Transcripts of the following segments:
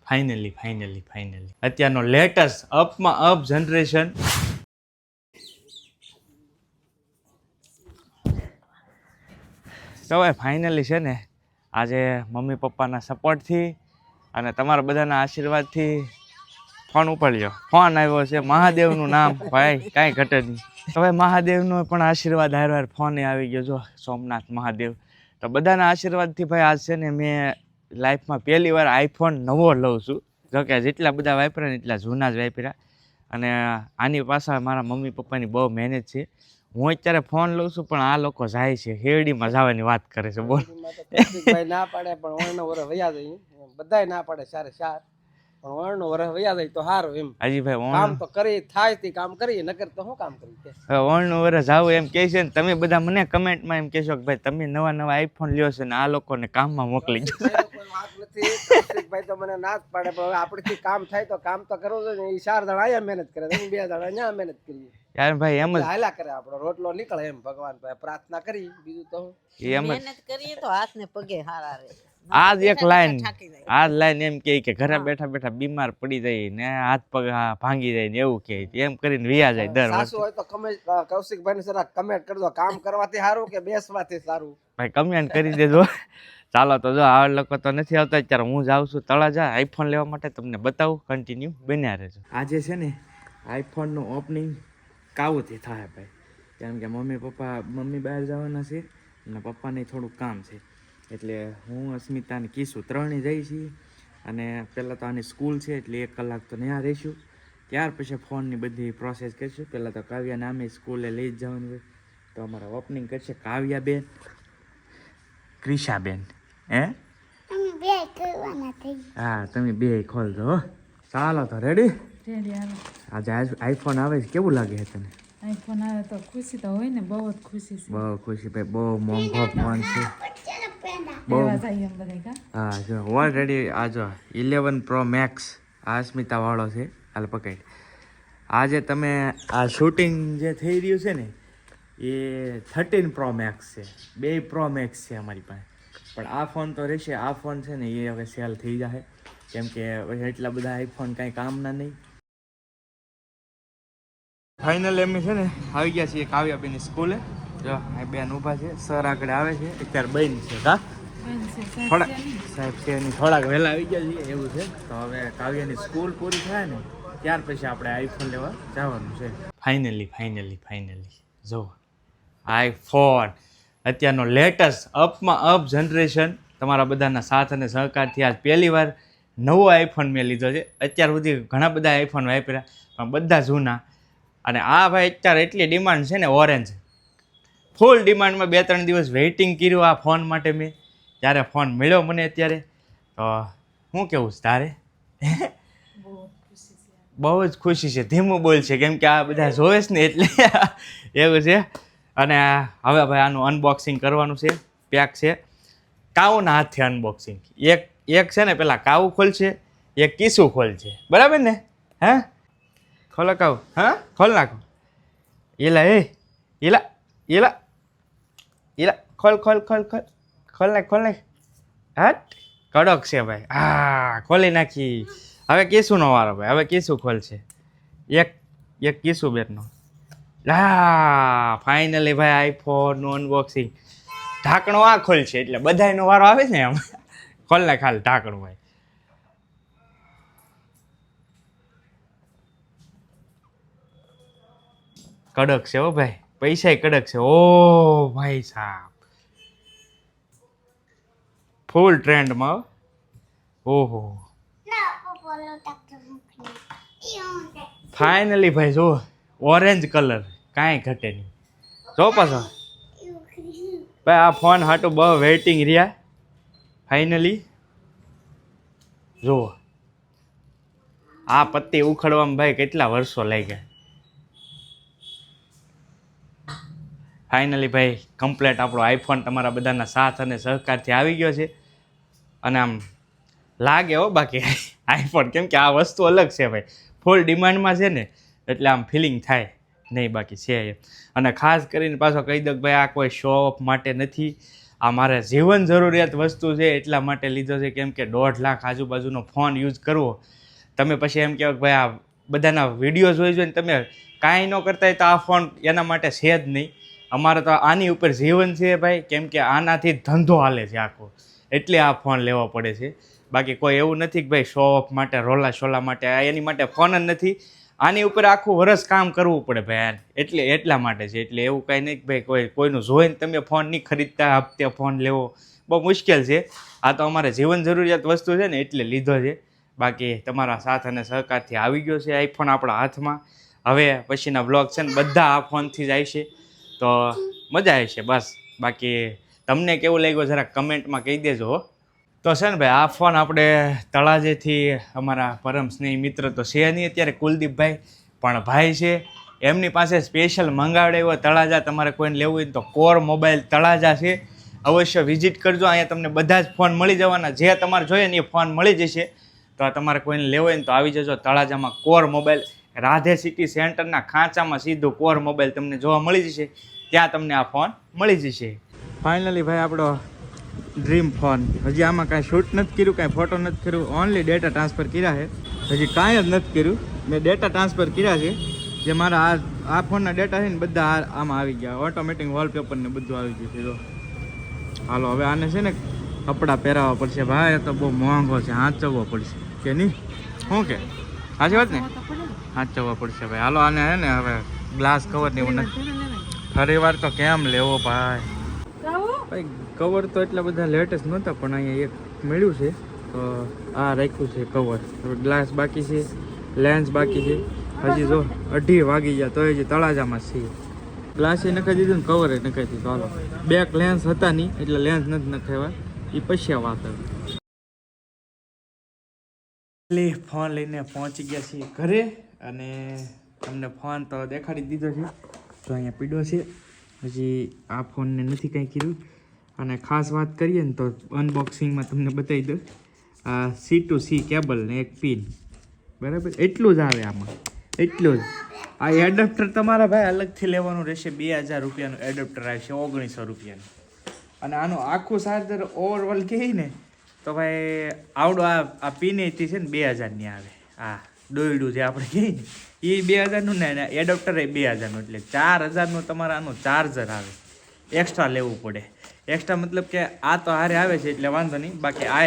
Finally અત્યારનો latest અપમાં up generation. તો ભાઈ ફાઇનલી છે ને આજે મમ્મી પપ્પાના સપોર્ટથી અને તમારા બધાના આશીર્વાદથી ફોન ઉપાડ્યો. ફોન આવ્યો છે મહાદેવનું નામ ભાઈ કાંઈ ઘટે નહીં. તો ભાઈ મહાદેવનો પણ આશીર્વાદ હારવાર ફોન આવી ગયો. જો સોમનાથ મહાદેવ. તો બધાના આશીર્વાદથી ભાઈ આજ છે ને મેં લાઈફમાં પહેલી વાર આઈફોન નવો લઉં છું. જોકે જેટલા બધા વાપર્યા ને એટલા જૂના જ વાપર્યા. અને આની પાછળ મારા મમ્મી પપ્પાની બહુ મહેનત છે. હું અત્યારે ફોન લઉં છું પણ આ લોકો જાય છે હેરડીમાં જવાની વાત કરે છે. બોલ ના પાડે પણ ઓણનો વરસ વયા જાય, બધાય ના પાડે સારે સાર પણ ઓણનો વરસ વયા જાય તો સારું એમ. હાજી ભાઈ કામ તો કરી થાય તે કામ કરીએ, નકર તો શું કામ કરી ઓણનું વરસ આવું એમ કહે છે ને. તમે બધા મને કમેન્ટમાં એમ કહેશો કે ભાઈ તમે નવા આઈફોન લ્યો છો ને આ લોકોને કામમાં મોકલી દો. વાત નથી ભાઈ, તો મને ના જ પાડે પણ હવે આપણેથી કામ થાય તો કામ તો કરવું જોઈએ ને. એ 4 જણા અહીંયા મહેનત કરે, 2 જણા અહીંયા મહેનત કરીએ યાર ભાઈ. એમ જ હાલા કરે, આપણો રોટલો નીકળે એમ. ભગવાન પાસે પ્રાર્થના કરી, બીજું તો એમ મહેનત કરીએ તો હાથ ને પગે હારા રહે. આજ એક લાઈન એમ કે ઘરે બેઠા બેઠા બીમાર પડી જાય ને હાથ પગ ભાંગી જાય ને એવું કે એમ કરીને વિયા જાય દર વખતે. સાસુ હોય તો કૌશિકભાઈ ને જરા કમેન્ટ કરજો, કામ કરવાથી સારું કે બેસવાથી સારું? ભાઈ કમેન્ટ કરી દેજો. ચાલો તો જો આ લોકો તો નથી આવતા. અત્યારે હું જાઉં છું તળાજા આઈફોન લેવા માટે. તમને બતાવું, કન્ટિન્યુ બન્યા રહેજો. આજે છે ને આઈફોનનું ઓપનિંગ કાવુથી થાય ભાઈ. કેમ કે મમ્મી બહાર જવાના છે અને પપ્પાને થોડુંક કામ છે. એટલે હું અસ્મિતા ને કીશું ત્રણેય જઈ છીએ. અને પહેલાં તો આની સ્કૂલ છે એટલે 1 કલાક તો ત્યાં રહીશું. ત્યાર પછી ફોનની બધી પ્રોસેસ કરીશું. પહેલાં તો કાવ્યાને આમે સ્કૂલે લઈ જ જવાનું હોય. તો અમારા ઓપનિંગ કરશે કાવ્યાબેન, ક્રિશાબેન. હા તમે બે ખોલજો. ચાલો તો રેડી. આજે આઈફોન આવે છે, કેવું લાગે છે તને? આઈફોન આવે તો ખુશી તો હોય ને, બહુ જ ખુશી છે. બહુ ખુશી ભાઈ, બહુ મોંઘો ફોન છે. હા જો ઓલરેડી આ જો 11 Pro Max આ અસ્મિતા વાળો છે. હાલ પકડ. આજે તમે આ શૂટિંગ જે થઈ રહ્યું છે ને એ 13 Pro Max છે. 2 Pro Max છે અમારી પાસે. પણ આ ફોન તો રહેશે. આ ફોન છે ને એ હવે સેલ થઈ જશે. કેમ કે એટલા બધા આઈફોન કાંઈ કામના નહીં. ફાઇનલ એમ છે ને આવી ગયા છીએ કાવ્યાબેનની સ્કૂલે. જો આ બેન ઊભા છે, સર આગળ આવે છે. અત્યારે બન છે કા થોડાક સાહેબ છે એની થોડાક વહેલા આવી ગયા છીએ એવું છે. તો હવે કાવ્યાની સ્કૂલ પૂરી થાય ને ત્યાર પછી આપણે આઈફોન લેવા જવાનું છે. ફાઇનલી જો આઈફોન અત્યારનો લેટેસ્ટ અપમાં અપ જનરેશન. તમારા બધાના સાથ અને સહકારથી આજ પહેલી વાર નવો આઈફોન મેં લીધો છે. અત્યાર સુધી ઘણા બધા આઈફોન વાપર્યા પણ બધા જૂના. અને આ ભાઈ અત્યારે એટલી ડિમાન્ડ છે ને ઓરેન્જ, ફૂલ ડિમાન્ડમાં. 2-3 દિવસ વેઇટિંગ કર્યું આ ફોન માટે મેં. ત્યારે ફોન મળ્યો મને અત્યારે. તો શું કેવું છે તારે? બહુ જ ખુશી છે. ધીમું બોલ છે કેમ કે આ બધા જોવે છે ને એટલે એવું છે. અને હવે ભાઈ આનું અનબોક્સિંગ કરવાનું છે. પેક છે કાવુના હાથથી અનબોક્સિંગ. એક છે ને પેલા કાવું ખોલશે, એક કીસું ખોલશે. બરાબર ને? હે ખોલો કાવું. હા ખોલ નાખો. એલા ખોલ નાખ. હટ કડક છે ભાઈ. હા ખોલી નાખી. હવે કીસુનો વારો ભાઈ. હવે કીસું ખોલશે. એક કીસું બેનનો. હા ફાઇનલી ભાઈ આઈફોનનું અનબોક્સિંગ. ઢાંકણું આ ખોલશે એટલે બધાયનો વારો આવે ને એમ. ખોલ નાખ ખાલી ઢાંકણું ભાઈ. કડક છે હો ભાઈ, પૈસાય કડક છે. ઓ ભાઈ સાહેબ ફૂલ ટ્રેન્ડમાં. ઓહો ફાઇનલી ભાઈ જો ઓરેન્જ કલર કાંઈ ઘટે નહીં. જો પાછો ભાઈ આ ફોન હાટું બહુ વેઇટિંગ રહ્યા. ફાઇનલી જુઓ આ પત્તી ઉખડવામાં ભાઈ કેટલા વર્ષો લાગ્યા. ફાઇનલી ભાઈ કમ્પ્લેટ આપણો આઈફોન તમારા બધાના સાથ અને સહકારથી આવી ગયો છે. અને આમ લાગે હો બાકી આઈફોન, કેમ કે આ વસ્તુ અલગ છે ભાઈ. ફૂલ ડિમાન્ડમાં છે ને એટલે આમ ફિલિંગ થાય નહીં બાકી છે એમ. અને ખાસ કરીને પાછો કહી દઉં ભાઈ આ કોઈ શો ઓફ માટે નથી. આ મારે જીવન જરૂરિયાત વસ્તુ છે એટલા માટે લીધો છે, કેમ કે 1.5 લાખ આજુબાજુનો ફોન યુઝ કરવો. તમે પછી એમ કહો કે ભાઈ આ બધાના વિડીયો જોઈને તમે કાંઈ ન કરતા હોય તો આ ફોન એના માટે છે જ નહીં. અમારે તો આની ઉપર જીવન છે ભાઈ, કેમ કે આનાથી ધંધો હાલે છે આખો, એટલે આ ફોન લેવો પડે છે. બાકી કોઈ એવું નથી કે ભાઈ શો ઓફ માટે, રોલા શોલા માટે, એની માટે ફોન જ નથી. આની ઉપર આખું વરસ કામ કરવું પડે ભાઈ, એટલા માટે છે. એટલે એવું કાંઈ નહીં કે ભાઈ કોઈનું જોઈને તમે ફોન નહીં ખરીદતા, હપ્તે ફોન લેવો બહુ મુશ્કેલ છે. આ તો અમારે જીવન જરૂરિયાત વસ્તુ છે ને એટલે લીધો છે. બાકી તમારા સાથ અને સહકારથી આવી ગયો છે આઈફોન આપણા હાથમાં. હવે પછીના બ્લોગ છે ને બધા આ ફોનથી જ આવશે, તો મજા આવશે બસ. બાકી તમને કેવું લાગ્યું જરા કમેન્ટમાં કહી દેજો. તો છે ને ભાઈ આ ફોન આપણે તળાજેથી અમારા પરમ સ્નેહી મિત્ર તો છે નહીં અત્યારે, કુલદીપભાઈ પણ ભાઈ છે, એમની પાસે સ્પેશિયલ મંગાવડાવ્યો તળાજા. તમારે કોઈને લેવું હોય તો કોર મોબાઈલ તળાજા છે, અવશ્ય વિઝિટ કરજો. અહીંયા તમને બધા જ ફોન મળી જવાના, જે તમારે જોઈએ ને એ ફોન મળી જશે. તો આ તમારે કોઈને લેવો હોય ને તો આવી જજો તળાજામાં. કોર મોબાઈલ રાધે સિટી સેન્ટરના ખાંચામાં સીધું કોર મોબાઈલ તમને જોવા મળી જશે, ત્યાં તમને આ ફોન મળી જશે. ફાઇનલી ભાઈ આપણો ડ્રીમ ફોન. હજી આમાં કાંઈ શૂટ નથી કર્યું, કાંઈ ફોટો નથી કર્યું, ઓનલી ડેટા ટ્રાન્સફર કર્યા છે. હજી કાંઈ જ નથી કર્યું, મેં ડેટા ટ્રાન્સફર કર્યા છે. જે મારા આ ફોનના ડેટા છે ને બધા આમાં આવી ગયા, ઓટોમેટિક વોલપેપર ને બધું આવી ગયું છે. જો હાલો હવે આને છે ને કપડાં પહેરાવવા પડશે ભાઈ, તો બહુ મોંઘો છે, હાંચવવો પડશે કે નહીં? શું કે સાચી વાત ને? હાંચવવા પડશે ભાઈ. હાલો આને હે ને હવે ગ્લાસ કવર ને એવું નથી, ફરી વાર તો કેમ લેવો ભાઈ? ભાઈ કવર તો એટલા બધા લેટેસ્ટ નહોતા, પણ અહીંયા એક મળ્યું છે તો આ રાખ્યું છે કવર. હવે ગ્લાસ બાકી છે, લેન્સ બાકી છે. હજી જો 2:30 વાગી ગયા તો હજી તળાજામાં છીએ. ગ્લાસ એ નખાઈ દીધું ને કવર એ નખાઈ દીધું. હાલો બેક લેન્સ હતા નહીં એટલે લેન્સ નથી નખાવ્યા, એ પછી વાત આવી. ફોન લઈને પહોંચી ગયા છીએ ઘરે અને તમને ફોન તો દેખાડી દીધો છે. તો અહીંયા પીડો છે, હજી આ ફોનને નથી કંઈ કર્યું. અને ખાસ વાત કરીએ ને તો અનબોક્સિંગમાં તમને બતાવી દઉં, આ C2C કેબલ ને એક પિન, બરાબર એટલું જ આવે આમાં, એટલું જ. આ એડપ્ટર તમારા ભાઈ અલગથી લેવાનું રહેશે. 2000 રૂપિયાનું એડપ્ટર આવશે, 1900 રૂપિયાનું. અને આનું આખું ચાર્જર ઓવરઓલ કહીએ ને તો ભાઈ આવડો આ પિનેથી છે ને 2000ની આવે. આ દોયડું જે આપણે કહીએ ને એ 2000નું ને એડપ્ટર એ 2000નું, એટલે 4000નું તમારે આનું ચાર્જર આવે. એક્સ્ટ્રા લેવું પડે. એક્સ્ટ્રા મતલબ કે આ તો હારે આવે છે એટલે વાંધો નહીં, બાકી આ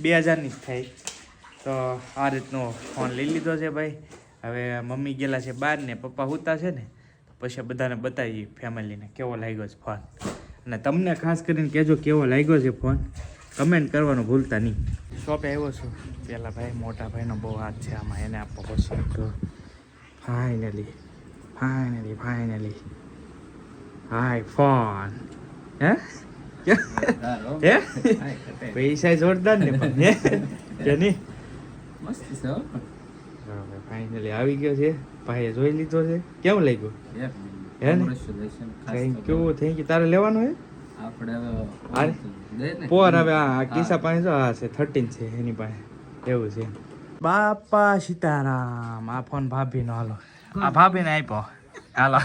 2000ની જ થાય. તો આ રીતનો ફોન લઈ લીધો છે ભાઈ. હવે મમ્મી ગયેલા છે બહાર ને પપ્પા હુતા છે ને, તો પછી બધાને બતાવીએ ફેમિલીને કેવો લાગ્યો છે ફોન. અને તમને ખાસ કરીને કહેજો કેવો લાગ્યો છે ફોન, કમેન્ટ કરવાનું ભૂલતા નહીં. શોપે આવ્યો છું, પહેલાં ભાઈ મોટા ભાઈનો બહુ હાથ છે આમાં, એને આપવો પડશે. તો ફાઇનલી હાય ફોન હે હે પૈસા જોરદાર ને પણ કે નહીં? મસ્ત છે. ફાઇનલી આવી ગયો છે, ભાઈએ જોઈ લીધો છે. કેવું લાગ્યું? હે ને થેન્ક યુ. તારે લેવાનું હે આપણે પોર? હવે આ કિસ્સા પાસે જો આ છે 13 છે એની પાસે, એવું છે. બાપા સીતારામ. આ ફોન ભાભીનો. હાલો આ ભાભીને આપ્યો. હાલો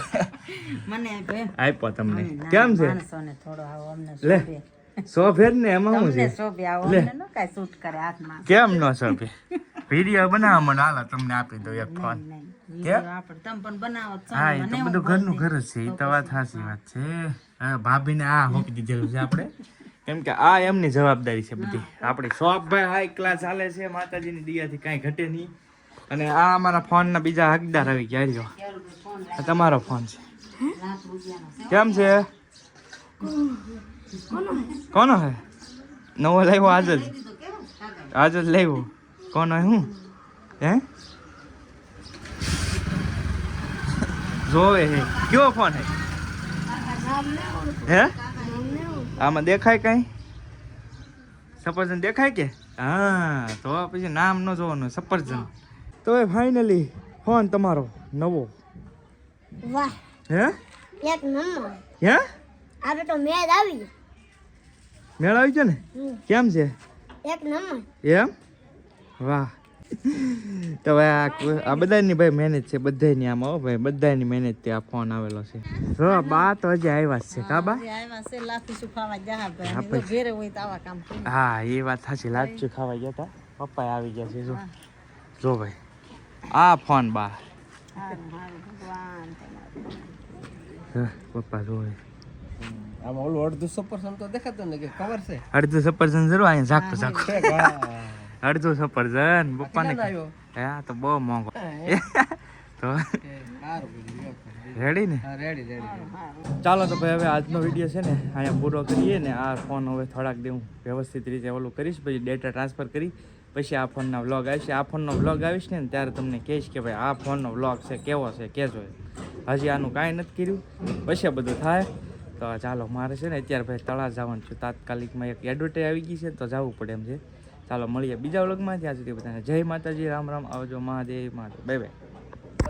મને આપ્યો તમને. કેમ છે? થોડો આવો અમને લે શોભે ને એમાં શું છે? શોભે આવો અમને નો કાઈ શૂટ કરે હાથમાં. કેમ નો શોભે? વિડિયો બનાવવા મને હાલો તમને આપી દઉં એક ફોન. આપણે તમ પણ બનાવો છો. હા એ તો બધું ઘરનું ઘર જ છે, એ તો વાત સાચી વાત છે. હા ભાભીને આ હોપી દીધેલું છે આપણે, કેમ કે આ એમની જવાબદારી છે બધી. આપણી શોપ ભાઈ હાઈ ક્લાસ ચાલે છે, માતાજીની દયાથી કાંઈ ઘટે નહીં. અને આ અમારા ફોનના બીજા હકદાર આવી ગયા. જો આ તમારો ફોન છે. કેમ છે? કોનો હે? નવો લાવ્યો આજ જ લાવ્યો. કોનો હું હે જોવે હે? કયો ફોન હે? હે આમાં દેખાય કઈ? સફરજન દેખાય કે? હા તો પછી નામ ન જોવાનું, સફરજન. તો ફાઇનલી ફોન તમારો નવો. વાહ હે એક નંબર. હે આપણે તો મેળ આવી ગયો. મેળ આવી ગયો ને? કેમ છે? એક નંબર. એમ? વાહ તો ભાઈ આ બધાની ભાઈ મહેનત છે, બધાની આમાં હો ભાઈ, બધાની મહેનતથી આ ફોન આવેલો છે. જો બા તો હજી આવ્યા જ છે કા બા? આવ્યા છે લાફી સુખાવા જા ભાઈ હા, અમે તો ઘેરે હોય તો આવા કામ કરીએ. હા એ વાત સાચી, લાચું ખાવા ગયા હતા, પપ્પા આવી ગયા છે. જો ભાઈ આ ફોન બા, હારું હારું ભગવાન પપ્પા જો આમાં ઓલું અડધું સફરજન તો દેખાતું ને કે ખબર છે અડધું સફરજન જરૂર અહીંયા ઝાકતો ઝાકતો અડધું સફરજન પપ્પાને આવ્યો હે આ તો બહુ મોંઘો તો રેડી ને? રેડી ચાલો તો ભાઈ હવે આજનો વિડીયો છે ને અહીંયા પૂરો કરીએ ને. આ ફોન હવે થોડાક દી હું વ્યવસ્થિત રીતે ઓલું કરીશ, પછી ડેટા ટ્રાન્સફર કરી પછી આ ફોનના વ્લોગ આવશે. આ ફોનનો વ્લોગ આવીશ ને ત્યારે તમને કહીશ કે ભાઈ આ ફોનનો વ્લોગ છે કેવો છે કહેજો. હજી આનું કાંઈ નથી કર્યું, પછી બધું થાય. તો ચાલો મારે છે ને અત્યારે ભાઈ તળાવ જવાનું છું, તાત્કાલિકમાં એક એડવર્ટાઈઝ આવી ગઈ છે તો જવું પડે એમ છે. ચાલો મળીએ બીજા વ્લોગમાં, ત્યાં સુધી બધાને જય માતાજી, રામ રામ, આવજો, મહાદેવ મહાદેવ, બાય બાય.